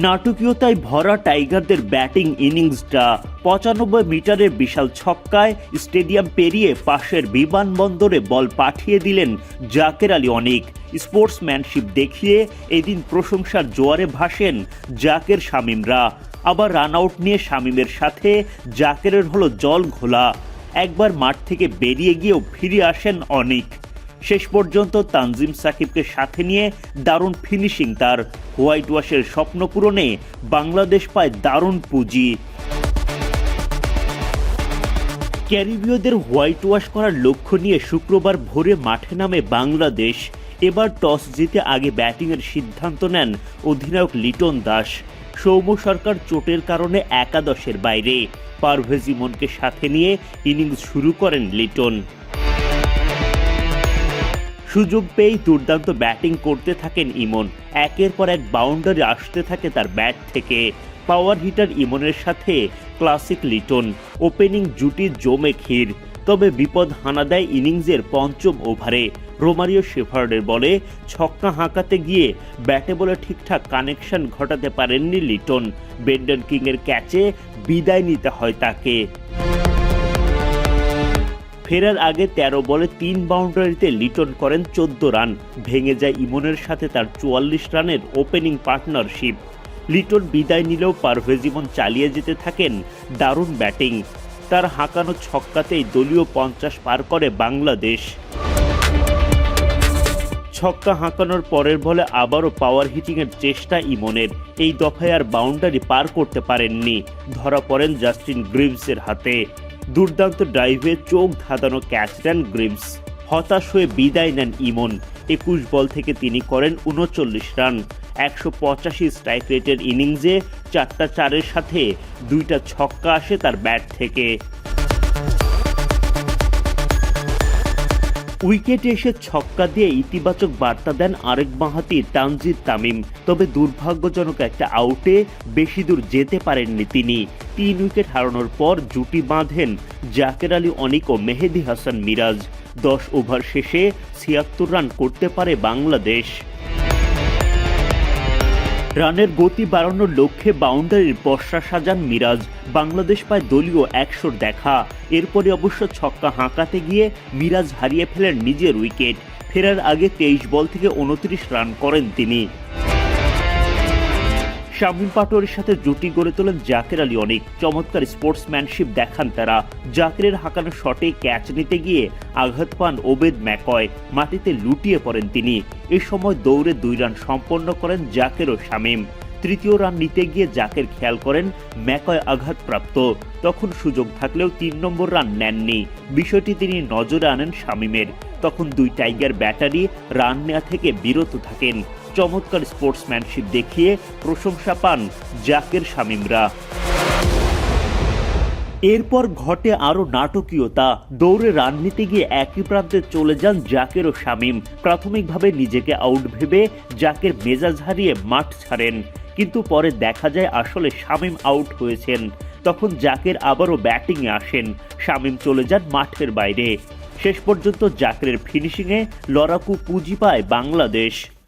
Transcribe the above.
নাটকীয়তায় ভরা টাইগারদের ব্যাটিং ইনিংসটা ৯৫ মিটারের বিশাল ছক্কায় স্টেডিয়াম পেরিয়ে পাশের বিমানবন্দরে বল পাঠিয়ে দিলেন জাকের আলী অনিক। স্পোর্টসম্যানশিপ দেখিয়ে এদিন প্রশংসার জোয়ারে ভাসেন জাকের শামীমরা। আবার রান আউট নিয়ে শামীমের সাথে জাকেরের হলো জল ঘোলা। একবার মাঠ থেকে বেরিয়ে গিয়েও ফিরে আসেন অনিক। শেষ পর্যন্ত তানজিম সাকিবকে সাথে নিয়ে দারুণ ফিনিশিং তার। হোয়াইট ওয়াশের স্বপ্ন পূরণে বাংলাদেশ পায় দারুণ পুঁজি। ক্যারিবীয়দের হোয়াইট ওয়াশ করার লক্ষ্য নিয়ে শুক্রবার ভোরে মাঠে নামে বাংলাদেশ। এবার টস জিতে আগে ব্যাটিংয়ের সিদ্ধান্ত নেন অধিনায়ক লিটন দাস। সৌম্য সরকার চোটের কারণে একাদশের বাইরে। পারভেজ ইমনকে সাথে নিয়ে ইনিংস শুরু করেন লিটন। সুযোগ পেয়েই দুর্দান্ত ব্যাটিং করতে থাকেন ইমন। একের পর এক বাউন্ডারি আসতে থাকে তার ব্যাট থেকে। পাওয়ার হিটার ইমনের সাথে ক্লাসিক লিটন। ওপেনিং জুটি জমে ক্ষীর। তবে বিপদ হানা দেয় ইনিংসের পঞ্চম ওভারে। রোমারিও শেফার্ডের বলে ছক্কা হাঁকাতে গিয়ে ব্যাটে বলে ঠিকঠাক কানেকশন ঘটাতে পারেননি লিটন। বেন্ডন কিংয়ের ক্যাচে বিদায় নিতে হয় তাকে। ফেরার আগে ১৩ বলে ৩ বাউন্ডারিতে লিটন করেন ১৪ রান। ভেঙে যায় ইমনের সাথে তার ৪৪ রানের ওপেনিং পার্টনারশিপ। লিটন বিদায় নিলেও পারভেজ ইমন চালিয়ে যেতে থাকেন দারুণ ব্যাটিং। তার হাঁকানো ছক্কাতেই দলীয় ৫০ পার করে বাংলাদেশ। ছক্কা হাঁকানোর পরের বলে আবারও পাওয়ার হিটিংয়ের চেষ্টা ইমনের। এই দফায় আর বাউন্ডারি পার করতে পারেননি। ধরা পড়েন জাস্টিন গ্রিভসের হাতে। দুর্দান্ত ড্রাইভে চোখ ধাঁধানো ক্যাচ নেন গ্রিভস। হতাশ হয়ে বিদায় নেন ইমন। ২১ বল থেকে তিনি করেন ৩৯ রান। ১৮৫ স্ট্রাইক রেটের ইনিংসে ৪টা ৪-এর সাথে ২টা ছক্কা আসে তার ব্যাট থেকে। উইকেটে এসে ছক্কা দিয়ে ইতিবাচক বার্তা দেন আরেক বাঁহাতি তানজিদ তামিম। তবে দুর্ভাগ্যজনক একটা আউটে বেশি দূর যেতে পারেননি তিনি। ৩ উইকেট হারানোর পর জুটি বাঁধেন জাকের আলী অনিক ও মেহেদী হাসান মিরাজ। ১০ ওভার শেষে ৭৬ রান করতে পারে বাংলাদেশ। রানের গতি বাড়ানোর লক্ষ্যে বাউন্ডারির পসরা সাজান মিরাজ। বাংলাদেশ পায় দলীয় ১০০ দেখা। এরপরে অবশ্য ছক্কা হাঁকাতে গিয়ে মিরাজ হারিয়ে ফেলেন নিজের উইকেট। ফেরার আগে ২৩ বল থেকে ২৯ রান করেন তিনি। শামীম পাটোয়ারির সাথে জুটি গড়ে তোলেন জাকের আলী অনিক। চমৎকার স্পোর্টসম্যানশিপ দেখান তারা। জাকেরের হাঁকানো শটে ক্যাচ নিতে গিয়ে আঘাত পান ওবেদ ম্যাকয়। মাটিতে লুটিয়ে পড়েন তিনি। এ সময় দৌড়ে ২ রান সম্পন্ন করেন জাকের ও শামীম। তৃতীয় রান নিতে গিয়ে জাকের খেয়াল করেন ম্যাকয় আঘাতপ্রাপ্ত। তখন সুযোগ থাকলেও ৩ নম্বর রান নেননি। বিষয়টি তিনি নজরে আনেন শামীমের। তখন ২ টাইগার ব্যাটারি রান নেওয়া থেকে বিরত থাকেন। চমৎকার স্পোর্টসম্যানশিপ দেখিয়ে প্রশংসা পান জাকের শামীমরা। এরপর ঘটে আরও নাটকীয়তা। দৌড়ে রান নিতে গিয়ে একই প্রান্তে চলে যান জাকের ও শামীম। প্রাথমিকভাবে নিজেকে আউট ভেবে জাকের মেজাজ হারিয়ে মাঠ ছাড়েন। কিন্তু পরে দেখা যায় আসলে শামীম আউট হয়েছেন। তখন জাকের আবারও ব্যাটিংয়ে আসেন। শামীম চলে যান মাঠের বাইরে। শেষ পর্যন্ত জাকেরের ফিনিশিংয়ে লড়াকু পুঁজি পায় বাংলাদেশ।